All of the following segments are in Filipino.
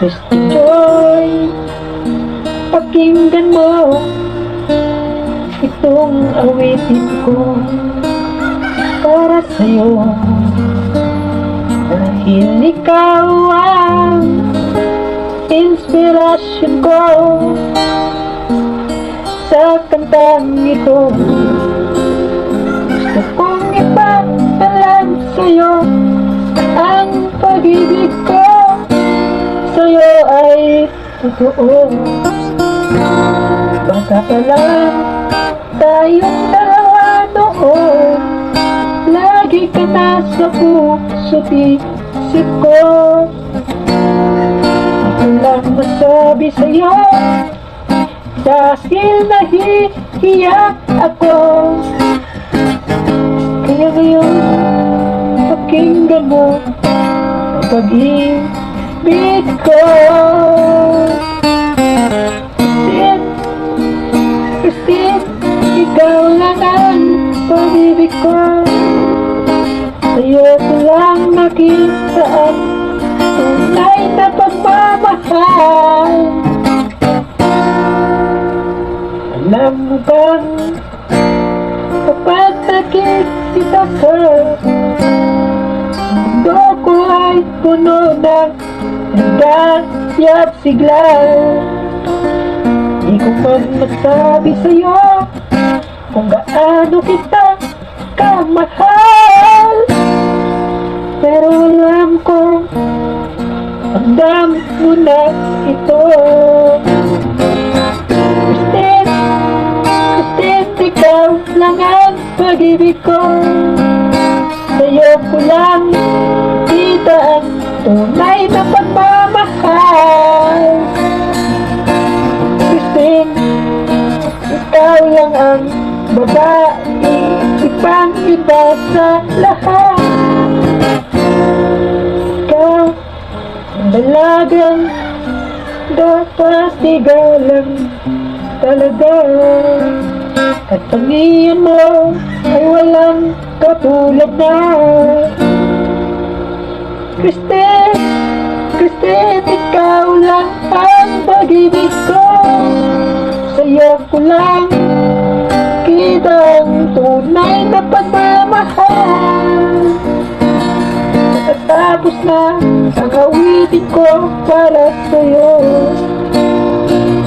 Christy Joy, pakinggan mo itong awitin ko para sa'yo, dahil ikaw ang inspirasyon ko sa kantang ito. Gusto kong ipaalam sa'yo ang pag-ibig ko sa'yo ay totoo. Bata pa lang tayong dalawa noon, lagi ka nasa puso't isip ko. Ako lang masabi sa'yo dahil nahihiya ako. Kaya ngayon pakinggan mo ang pag-ibig ko. Christine, ikaw lang ang pag-ibig ko. Sa'yo ko lang nakita ang tunay na pagmamahal. Alam mo bang kapag nakikita ka, mundo ko ay puno ng nagdayap sigla. Di ko man masabi sa'yo kung gaano kita kamahal, pero alam ko ramdam mo na ito. Christine, ikaw lang ang pag-ibig ko. Sa'yo ko lang kita ang tunay na pagmamahal. Christine, ikaw lang ang babae, ibang iba sa lahat. Ikaw ang dalagang dapat igalang talaga. At pangiyan mo ay walang katulad na. Christine, ikaw lang ang pag-ibig ko. Sa'yo ko lang kita ang tunay na pagmamahal. Tapos na ang awitin ko para sa'yo.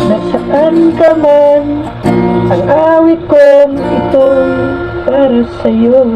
Nasaan ka man, ang awit kong ito para sa'yo.